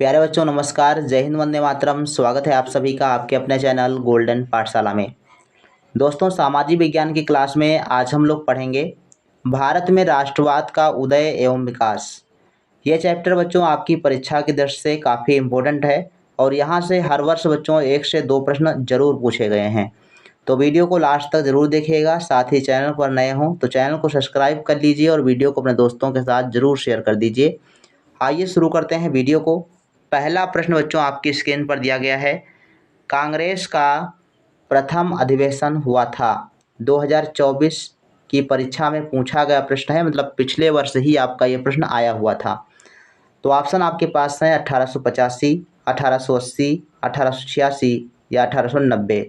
प्यारे बच्चों नमस्कार, जय हिंद, वंदे मातरम। स्वागत है आप सभी का आपके अपने चैनल गोल्डन पाठशाला में। दोस्तों, सामाजिक विज्ञान की क्लास में आज हम लोग पढ़ेंगे भारत में राष्ट्रवाद का उदय एवं विकास। ये चैप्टर बच्चों आपकी परीक्षा की दृष्टि से काफ़ी इम्पोर्टेंट है और यहाँ से हर वर्ष बच्चों 1 से 2 प्रश्न जरूर पूछे गए हैं। तो वीडियो को लास्ट तक ज़रूर देखिएगा। साथ ही चैनल पर नए हों तो चैनल को सब्सक्राइब कर लीजिए और वीडियो को अपने दोस्तों के साथ ज़रूर शेयर कर दीजिए। आइए शुरू करते हैं वीडियो को। पहला प्रश्न बच्चों आपकी स्क्रीन पर दिया गया है। कांग्रेस का प्रथम अधिवेशन हुआ था 2024 की परीक्षा में पूछा गया प्रश्न है, मतलब पिछले वर्ष ही आपका ये प्रश्न आया हुआ था। तो ऑप्शन आपके पास है 1885, 1880, 1886 या 1890।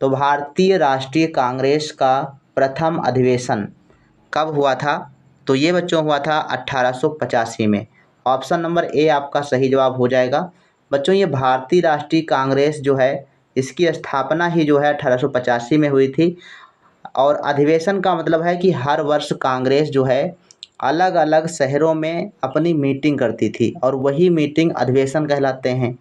तो भारतीय राष्ट्रीय कांग्रेस का प्रथम अधिवेशन कब हुआ था? तो ये बच्चों हुआ था 1885 में। ऑप्शन नंबर ए आपका सही जवाब हो जाएगा। बच्चों, ये भारतीय राष्ट्रीय कांग्रेस जो है इसकी स्थापना ही जो है 1885 में हुई थी। और अधिवेशन का मतलब है कि हर वर्ष कांग्रेस जो है अलग अलग शहरों में अपनी मीटिंग करती थी और वही मीटिंग अधिवेशन कहलाते हैं।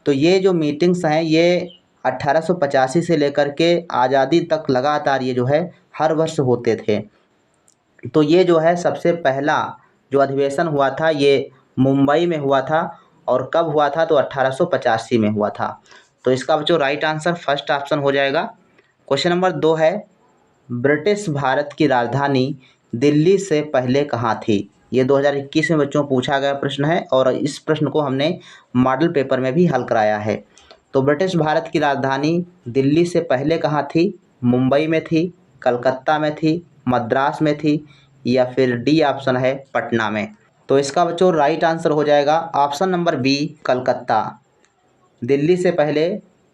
तो ये जो मीटिंग्स हैं ये 1885 से लेकर के आज़ादी तक लगातार ये जो है हर वर्ष होते थे। तो ये जो है सबसे पहला जो अधिवेशन हुआ था ये मुंबई में हुआ था। और कब हुआ था? तो 1885 में हुआ था। तो इसका बच्चों राइट आंसर फर्स्ट ऑप्शन हो जाएगा। क्वेश्चन नंबर 2 है, ब्रिटिश भारत की राजधानी दिल्ली से पहले कहाँ थी? ये 2021 में बच्चों पूछा गया प्रश्न है और इस प्रश्न को हमने मॉडल पेपर में भी हल कराया है। तो ब्रिटिश भारत की राजधानी दिल्ली से पहले कहाँ थी? मुंबई में थी, कलकत्ता में थी, मद्रास में थी या फिर डी ऑप्शन है पटना में। तो इसका बच्चों राइट आंसर हो जाएगा option number B, Calcutta. Delhi से पहले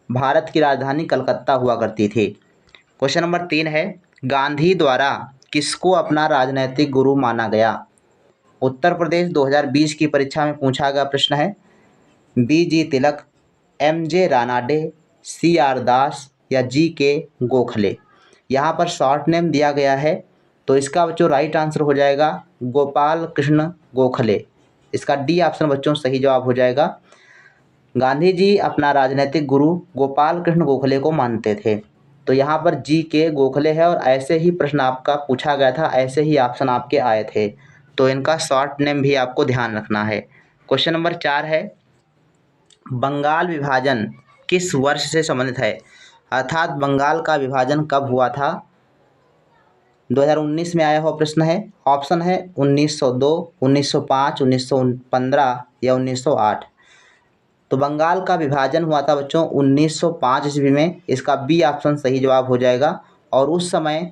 भारत की राजधानी कलकत्ता हुआ करती थी। क्वेश्चन नंबर 3 है, गांधी द्वारा किसको अपना राजनैतिक गुरु माना गया? उत्तर प्रदेश 2020 की परीक्षा में पूछा गया प्रश्न है। BG तिलक, MJ रानाडे, CR दास या GK गोखले। यहाँ पर शॉर्ट नेम दिया गया है। तो इसका बच्चों राइट आंसर हो जाएगा गोपाल कृष्ण गोखले। इसका डी ऑप्शन बच्चों सही जवाब हो जाएगा। गांधी जी अपना राजनीतिक गुरु गोपाल कृष्ण गोखले को मानते थे। तो यहाँ पर GK गोखले है और ऐसे ही प्रश्न आपका पूछा गया था, ऐसे ही ऑप्शन आपके आए थे। तो इनका शॉर्ट नेम भी आपको ध्यान रखना है। क्वेश्चन नंबर 4 है, बंगाल विभाजन किस वर्ष से संबंधित है? अर्थात बंगाल का विभाजन कब हुआ था? 2019 में आया हुआ प्रश्न है। ऑप्शन है 1902, 1905, 1915 या 1908। तो बंगाल का विभाजन हुआ था बच्चों 1905 ईस्वी में। इसका बी ऑप्शन सही जवाब हो जाएगा। और उस समय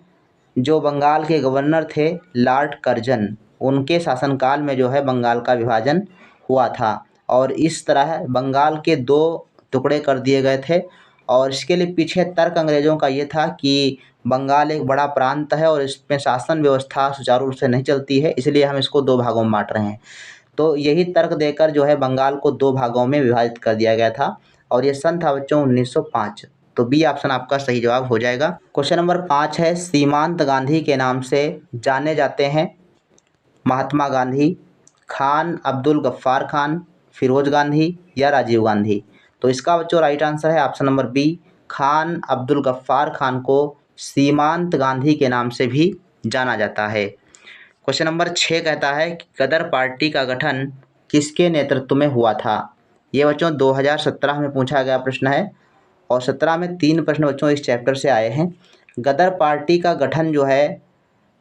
जो बंगाल के गवर्नर थे लॉर्ड कर्जन, उनके शासनकाल में जो है बंगाल का विभाजन हुआ था। और इस तरह बंगाल के 2 टुकड़े कर दिए गए थे। और इसके लिए पीछे तर्क अंग्रेज़ों का ये था कि बंगाल एक बड़ा प्रांत है और इसमें शासन व्यवस्था सुचारू रूप से नहीं चलती है, इसलिए हम इसको 2 भागों में बांट रहे हैं। तो यही तर्क देकर जो है बंगाल को 2 भागों में विभाजित कर दिया गया था और ये सन था बच्चों 1905। तो बी ऑप्शन आपका सही जवाब हो जाएगा। क्वेश्चन नंबर 5 है, सीमांत गांधी के नाम से जाने जाते हैं महात्मा गांधी, खान अब्दुल गफ्फार खान, फिरोज गांधी या राजीव गांधी। तो इसका बच्चों राइट आंसर है option number B, Khan Abdul Ghaffar Khan को सीमांत गांधी के नाम से भी जाना जाता है। क्वेश्चन नंबर 6 कहता है कि गदर पार्टी का गठन किसके नेतृत्व में हुआ था? ये बच्चों 2017 में पूछा गया प्रश्न है और 17 में 3 प्रश्न बच्चों इस चैप्टर से आए हैं। गदर पार्टी का गठन जो है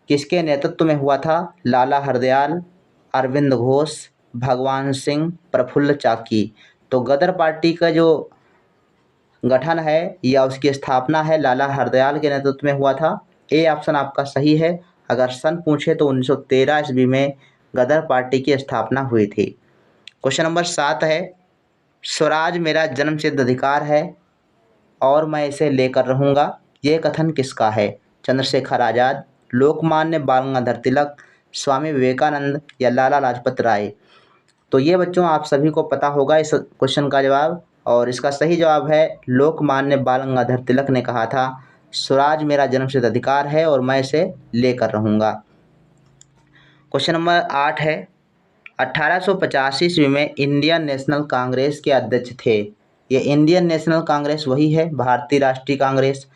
किसके नेतृत्व में हुआ था? लाला हरदयाल, अरविंद घोष, भगवान सिंह, प्रफुल्ल चाकी। तो गदर पार्टी का जो गठन है या उसकी स्थापना है लाला हरदयाल के नेतृत्व में हुआ था। ए ऑप्शन आपका सही है। अगर सन पूछे तो 1913 ईस्वी में गदर पार्टी की स्थापना हुई थी। क्वेश्चन नंबर 7 है, स्वराज मेरा जन्मसिद्ध अधिकार है और मैं इसे लेकर रहूँगा, ये कथन किसका है? चंद्रशेखर आज़ाद, लोकमान्य बाल गंगाधर तिलक, स्वामी विवेकानंद या लाला लाजपत राय। तो ये बच्चों आप सभी को पता होगा इस क्वेश्चन का जवाब और इसका सही जवाब है लोकमान्य बाल गंगाधर तिलक ने कहा था स्वराज मेरा जन्मसिद्ध अधिकार है और मैं इसे लेकर रहूँगा। क्वेश्चन नंबर 8 है, 1885 ईस्वी में इंडियन नेशनल कांग्रेस के अध्यक्ष थे। ये इंडियन नेशनल कांग्रेस वही है, भारतीय राष्ट्रीय कांग्रेस।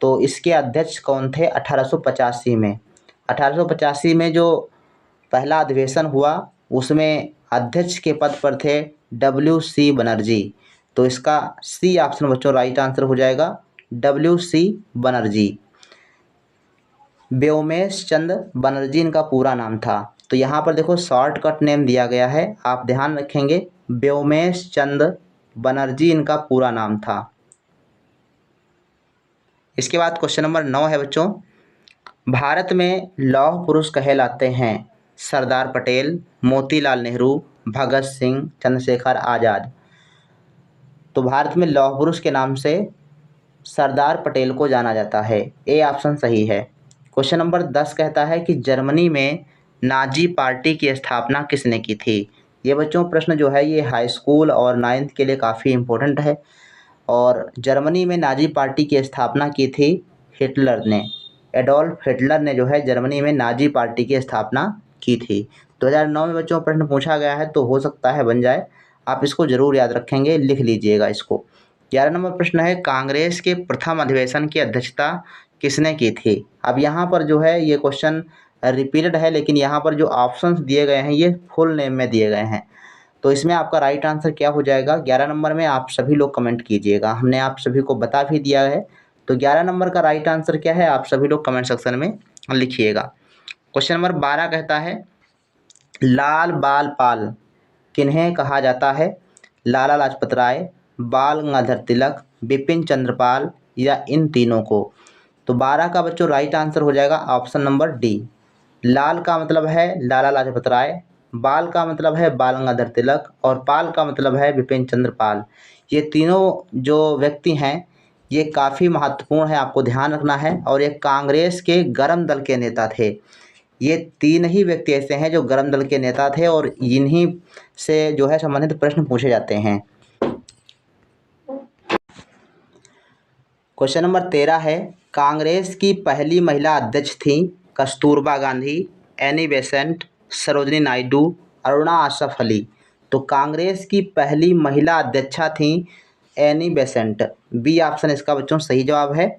तो इसके अध्यक्ष कौन थे 1885 में? 1885 में जो पहला अधिवेशन हुआ उसमें अध्यक्ष के पद पर थे WC बनर्जी। तो इसका सी ऑप्शन बच्चों राइट आंसर हो जाएगा, WC बनर्जी। व्योमेश चंद्र बनर्जी इनका पूरा नाम था। तो यहाँ पर देखो शॉर्टकट नेम दिया गया है, आप ध्यान रखेंगे, व्योमेश चंद्र बनर्जी इनका पूरा नाम था। इसके बाद क्वेश्चन नंबर 9 है बच्चों, भारत में लौह पुरुष कहलाते हैं सरदार पटेल, मोतीलाल नेहरू, भगत सिंह, चंद्रशेखर आज़ाद। तो भारत में लौह पुरुष के नाम से सरदार पटेल को जाना जाता है, ए ऑप्शन सही है। क्वेश्चन नंबर 10 कहता है कि जर्मनी में नाजी पार्टी की स्थापना किसने की थी? ये बच्चों प्रश्न जो है ये हाई स्कूल और 9th के लिए काफ़ी इम्पोर्टेंट है। और जर्मनी में नाजी पार्टी की स्थापना की थी हिटलर ने, एडोल्फ हिटलर ने जो है जर्मनी में नाजी पार्टी की स्थापना की थी। 2009 में बच्चों प्रश्न पूछा गया है, तो हो सकता है बन जाए, आप इसको ज़रूर याद रखेंगे, लिख लीजिएगा इसको। 11 नंबर प्रश्न है, कांग्रेस के प्रथम अधिवेशन की अध्यक्षता किसने की थी? अब यहाँ पर जो है ये क्वेश्चन रिपीटेड है, लेकिन यहाँ पर जो ऑप्शंस दिए गए हैं ये फुल नेम में दिए गए हैं। तो इसमें आपका राइट आंसर क्या हो जाएगा? 11 नंबर में आप सभी लोग कमेंट कीजिएगा, हमने आप सभी को बता भी दिया है। तो 11 नंबर का राइट आंसर क्या है, आप सभी लोग कमेंट सेक्शन में लिखिएगा। क्वेश्चन नंबर 12 कहता है, लाल बाल पाल किन्हें कहा जाता है? लाला लाजपत राय, बाल गंगाधर तिलक, बिपिन चंद्र पाल या इन तीनों को? तो 12 का बच्चों राइट आंसर हो जाएगा ऑप्शन नंबर डी। लाल का मतलब है लाला लाजपत राय, बाल का मतलब है बाल गंगाधर तिलक और पाल का मतलब है बिपिन चंद्र पाल। ये तीनों जो व्यक्ति हैं ये काफ़ी महत्वपूर्ण है, आपको ध्यान रखना है। और ये कांग्रेस के गर्म दल के नेता थे। ये तीन ही व्यक्ति ऐसे हैं जो गर्म दल के नेता थे और इन्हीं से जो है संबंधित प्रश्न पूछे जाते हैं। क्वेश्चन नंबर 13 है, कांग्रेस की पहली महिला अध्यक्ष थी कस्तूरबा गांधी, एनी बेसेंट, सरोजिनी नायडू, अरुणा आसफ अली। तो कांग्रेस की पहली महिला अध्यक्षा थी एनी बेसेंट, बी ऑप्शन इसका बच्चों सही जवाब है।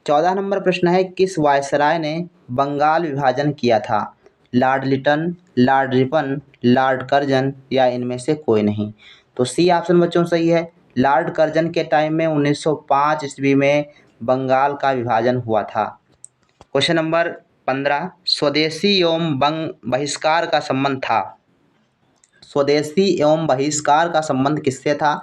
14 नंबर प्रश्न है, किस वायसराय ने बंगाल विभाजन किया था? Lord Lytton, Lord Ripon, Lord Curzon या इनमें से कोई नहीं? तो सी ऑप्शन बच्चों सही है। लॉर्ड कर्जन के टाइम में 1905 ईस्वी में बंगाल का विभाजन हुआ था। क्वेश्चन नंबर 15, स्वदेशी एवं बंग बहिष्कार का संबंध था? स्वदेशी एवं बहिष्कार का संबंध किससे था?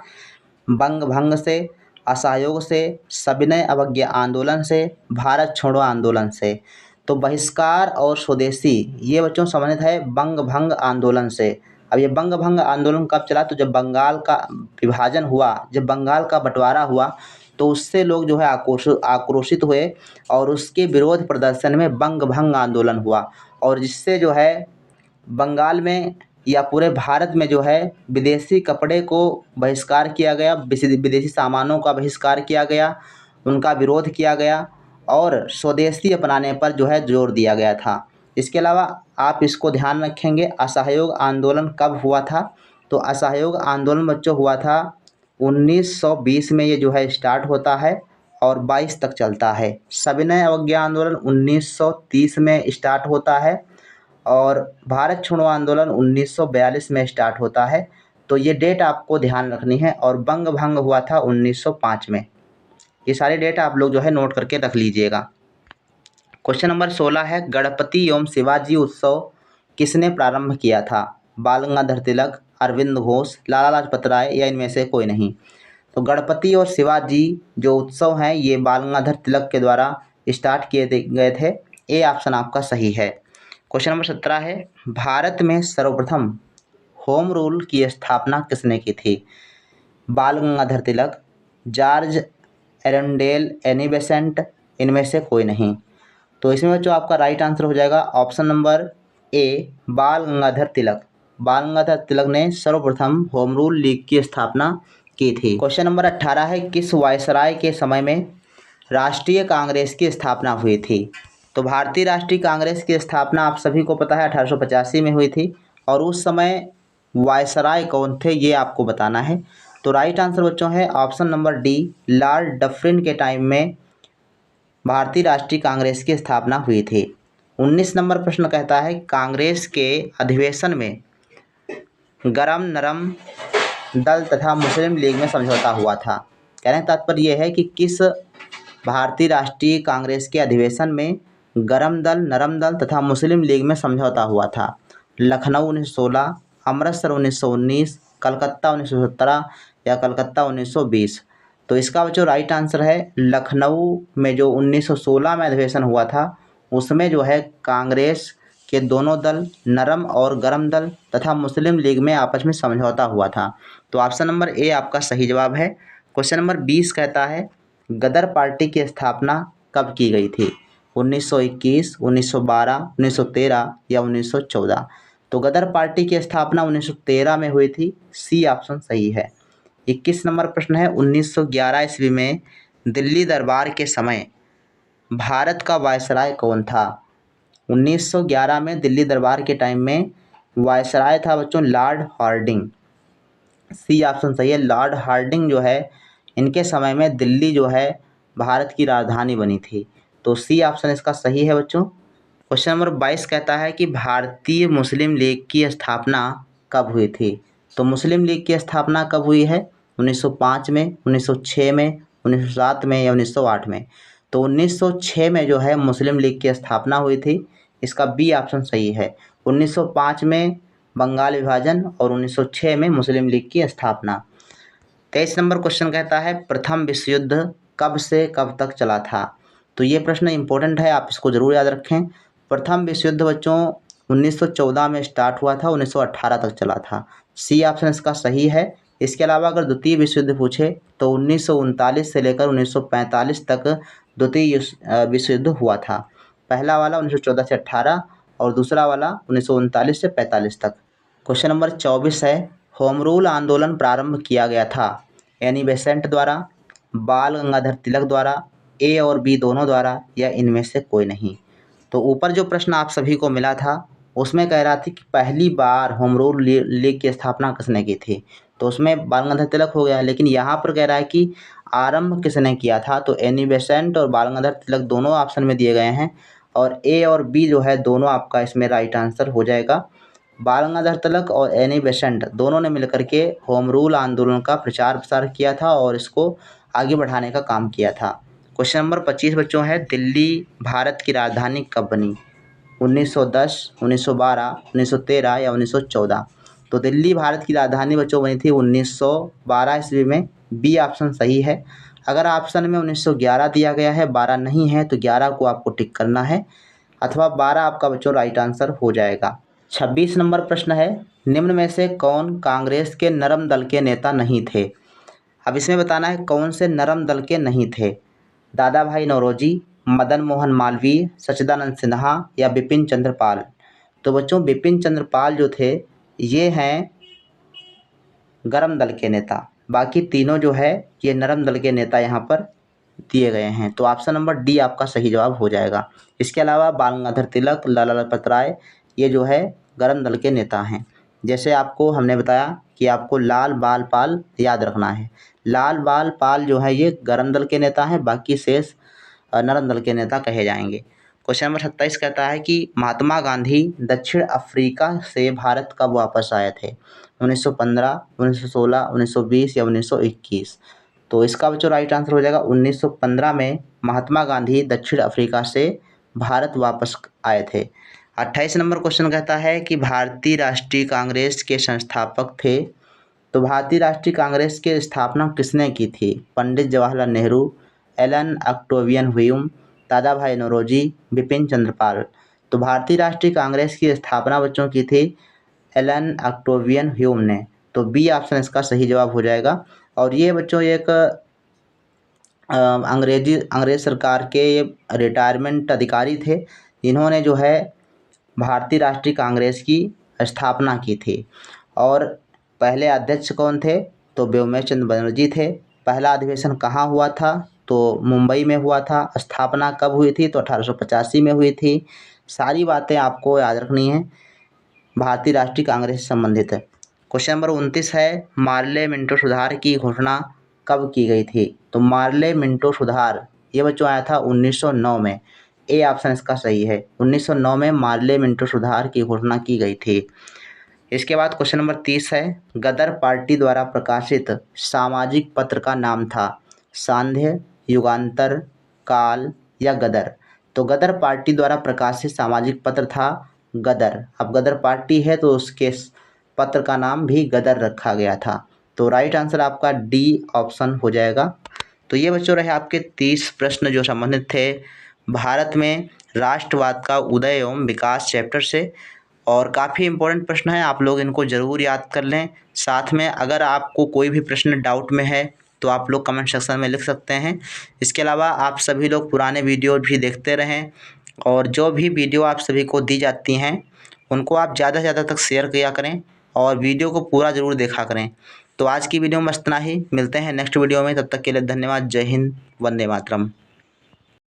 बंग भंग से, असहयोग से, सविनय अवज्ञा आंदोलन से, भारत छोड़ो आंदोलन से? तो बहिष्कार और स्वदेशी ये बच्चों संबंधित है बंग भंग आंदोलन से। अब ये बंग भंग आंदोलन कब चला? तो जब बंगाल का विभाजन हुआ, जब बंगाल का बंटवारा हुआ, तो उससे लोग जो है आक्रोशित हुए और उसके विरोध प्रदर्शन में बंग भंग आंदोलन हुआ। और जिससे जो है बंगाल में या पूरे भारत में जो है विदेशी कपड़े को बहिष्कार किया गया, विदेशी सामानों का बहिष्कार किया गया, उनका विरोध किया गया और स्वदेशी अपनाने पर जो है जोर दिया गया था। इसके अलावा आप इसको ध्यान रखेंगे, असहयोग आंदोलन कब हुआ था? तो असहयोग आंदोलन बच्चों हुआ था 1920 में, ये जो है स्टार्ट होता है और 22 तक चलता है। सविनय अवज्ञा आंदोलन 1930 में स्टार्ट होता है और भारत छोड़ो आंदोलन 1942 में स्टार्ट होता है। तो ये डेट आपको ध्यान रखनी है। और बंग भंग हुआ था 1905 में। ये सारे डेट आप लोग जो है नोट करके रख लीजिएगा। क्वेश्चन नंबर 16 है, गणपति एवं शिवाजी उत्सव किसने प्रारंभ किया था? बाल गंगाधर तिलक, अरविंद घोष, लाला लाजपत राय या इनमें से कोई नहीं? तो गणपति और शिवाजी जो उत्सव हैं ये बाल गंगाधर तिलक के द्वारा स्टार्ट किए गए थे। ए ऑप्शन आपका सही है। क्वेश्चन नंबर 17 है, भारत में सर्वप्रथम होम रूल की स्थापना किसने की थी? बाल Gangadhar Tilak, George एरेंडेल, Annie Besant, इनमें से कोई नहीं? तो इसमें जो आपका राइट आंसर हो जाएगा ऑप्शन नंबर ए, बाल गंगाधर तिलक। बाल गंगाधर तिलक ने सर्वप्रथम होम रूल लीग की स्थापना की थी। क्वेश्चन नंबर 18 है, किस वायसराय के समय में राष्ट्रीय कांग्रेस की स्थापना हुई थी? तो भारतीय राष्ट्रीय कांग्रेस की स्थापना आप सभी को पता है 1885 में हुई थी और उस समय वायसराय कौन थे, ये आपको बताना है। तो राइट आंसर बच्चों है option number D, Lord Dufferin के टाइम में भारतीय राष्ट्रीय कांग्रेस की स्थापना हुई थी। 19 नंबर प्रश्न कहता है कांग्रेस के अधिवेशन में गरम नरम दल तथा मुस्लिम लीग में समझौता हुआ था। कहने का तात्पर्य यह है कि किस भारतीय राष्ट्रीय कांग्रेस के अधिवेशन में गरम दल, नरम दल तथा मुस्लिम लीग में समझौता हुआ था। लखनऊ 1916, अमृतसर 1919, कलकत्ता 1917 या कलकत्ता 1920। तो इसका जो राइट आंसर है लखनऊ में जो 1916 में अधिवेशन हुआ था उसमें जो है कांग्रेस के दोनों दल नरम और गरम दल तथा मुस्लिम लीग में आपस में समझौता हुआ था। तो ऑप्शन नंबर ए आपका सही जवाब है। क्वेश्चन नंबर 20 कहता है गदर पार्टी की स्थापना कब की गई थी? 1921, 1912, 1913 या 1914। तो गदर पार्टी की स्थापना 1913 में हुई थी। सी ऑप्शन सही है। 21 नंबर प्रश्न है 1911 ईस्वी में दिल्ली दरबार के समय भारत का वायसराय कौन था? 1911 में दिल्ली दरबार के टाइम में वायसराय था बच्चों लॉर्ड हार्डिंग। सी ऑप्शन सही है। लॉर्ड हार्डिंग जो है इनके समय में दिल्ली जो है भारत की राजधानी बनी थी। तो सी ऑप्शन इसका सही है बच्चों। क्वेश्चन नंबर 22 कहता है कि भारतीय मुस्लिम लीग की स्थापना कब हुई थी? तो मुस्लिम लीग की स्थापना कब हुई है? 1905 में, 1906 में, 1907 में या 1908 में। तो 1906 में जो है मुस्लिम लीग की स्थापना हुई थी। इसका बी ऑप्शन सही है। 1905 में बंगाल विभाजन और 1906 में मुस्लिम लीग की स्थापना। 23 नंबर क्वेश्चन कहता है प्रथम विश्व युद्ध कब से कब तक चला था? तो ये प्रश्न इंपॉर्टेंट है, आप इसको ज़रूर याद रखें। प्रथम विश्व युद्ध बच्चों 1914 में स्टार्ट हुआ था, 1918 तक चला था। सी ऑप्शन इसका सही है। इसके अलावा अगर द्वितीय विश्व युद्ध पूछे तो 1939 से लेकर 1945 तक द्वितीय विश्व युद्ध हुआ था। पहला वाला 1914 से 18 और दूसरा वाला 1939 से 45 तक। क्वेश्चन नंबर 24 है होम रूल आंदोलन प्रारंभ किया गया था एनी बेसेंट द्वारा, बाल गंगाधर तिलक द्वारा, ए और बी दोनों द्वारा या इनमें से कोई नहीं। तो ऊपर जो प्रश्न आप सभी को मिला था उसमें कह रहा था कि पहली बार होम रूल लीग की स्थापना किसने की थी? तो उसमें बाल गंगाधर तिलक हो गया, लेकिन यहाँ पर कह रहा है कि आरंभ किसने किया था? तो एनी बेसेंट और बाल गंगाधर तिलक दोनों ऑप्शन में दिए गए हैं और ए और बी जो है दोनों आपका इसमें राइट आंसर हो जाएगा। बाल गंगाधर तिलक और एनी बेसेंट दोनों ने मिलकर के होम रूल आंदोलन का प्रचार प्रसार किया था और इसको आगे बढ़ाने का काम किया था। क्वेश्चन नंबर 25 बच्चों है दिल्ली भारत की राजधानी कब बनी? 1910, 1912, 1913 या 1914। तो दिल्ली भारत की राजधानी बच्चों बनी थी 1912 ईस्वी में। बी ऑप्शन सही है। अगर ऑप्शन में 1911 दिया गया है, 12 नहीं है, तो 11 को आपको टिक करना है अथवा 12 आपका बच्चों राइट आंसर हो जाएगा। 26 नंबर प्रश्न है निम्न में से कौन कांग्रेस के नरम दल के नेता नहीं थे? अब इसमें बताना है कौन से नरम दल के नहीं थे। दादा भाई नौरोजी, मदन मोहन मालवीय, सच्चिदानंद सिन्हा या बिपिन चंद्र पाल। तो बच्चों बिपिन चंद्र पाल जो थे ये हैं गरम दल के नेता, बाकी तीनों जो है ये नरम दल के नेता यहाँ पर दिए गए हैं। तो ऑप्शन नंबर डी आपका सही जवाब हो जाएगा। इसके अलावा बाल गंगाधर तिलक, लाला लजपत राय ये जो है गरम दल के नेता हैं। जैसे आपको हमने बताया कि आपको लाल बाल पाल याद रखना है। लाल बाल पाल जो है ये गरम दल के नेता हैं, बाकी शेष नरम दल के नेता कहे जाएंगे। क्वेश्चन नंबर 27 कहता है कि महात्मा गांधी दक्षिण अफ्रीका से भारत कब वापस आए थे? 1915, 1916, 1920 या 1921। तो इसका बच्चों राइट आंसर हो जाएगा 1915 में महात्मा गांधी दक्षिण अफ्रीका से भारत वापस आए थे। 28 नंबर क्वेश्चन कहता है कि भारतीय राष्ट्रीय कांग्रेस के संस्थापक थे। तो भारतीय राष्ट्रीय कांग्रेस की स्थापना किसने की थी? Pandit Jawaharlal Nehru, Allan Octavian Hume, Dadabhai Naoroji, Bipin Chandra Pal. तो भारतीय राष्ट्रीय कांग्रेस की स्थापना बच्चों की थी एलन ऑक्टेवियन ह्यूम ने। तो बी ऑप्शन इसका सही जवाब हो जाएगा। और ये बच्चों एक अंग्रेज सरकार के रिटायरमेंट अधिकारी थे जिन्होंने जो है भारतीय राष्ट्रीय कांग्रेस की स्थापना की थी। और पहले अध्यक्ष कौन थे? तो व्योमेश चंद्र बनर्जी थे। पहला अधिवेशन कहाँ हुआ था? तो मुंबई में हुआ था। स्थापना कब हुई थी? तो 1885 में हुई थी। सारी बातें आपको याद रखनी है भारतीय राष्ट्रीय कांग्रेस से संबंधित है। क्वेश्चन नंबर 29 है, मार्ले मिंटो सुधार की घोषणा कब की गई थी? तो मार्ले मिंटो सुधार ये बच्चों आया था 1909 में। ए ऑप्शन इसका सही है। 1909 में मार्ले मिंटो सुधार की घोषणा की गई थी। इसके बाद क्वेश्चन नंबर 30 है, गदर पार्टी द्वारा प्रकाशित सामाजिक पत्र का नाम था? सांध्य, युगांतर, काल या गदर? तो गदर पार्टी द्वारा प्रकाशित सामाजिक पत्र था गदर। अब गदर पार्टी है तो उसके पत्र का नाम भी गदर रखा गया था। तो राइट आंसर आपका डी ऑप्शन हो जाएगा। तो ये बच्चों रहे आपके 30 प्रश्न जो संबंधित थे भारत में राष्ट्रवाद का उदय एवं विकास चैप्टर से। और काफ़ी इम्पोर्टेंट प्रश्न है, आप लोग इनको ज़रूर याद कर लें। साथ में अगर आपको कोई भी प्रश्न डाउट में है तो आप लोग कमेंट सेक्शन में लिख सकते हैं। इसके अलावा आप सभी लोग पुराने वीडियो भी देखते रहें और जो भी वीडियो आप सभी को दी जाती हैं उनको आप ज़्यादा से ज़्यादा तक शेयर किया करें और वीडियो को पूरा ज़रूर देखा करें। तो आज की वीडियो में बस इतना ही, मिलते हैं नेक्स्ट वीडियो में। तब तक के लिए धन्यवाद। जय हिंद, वंदे मातरम।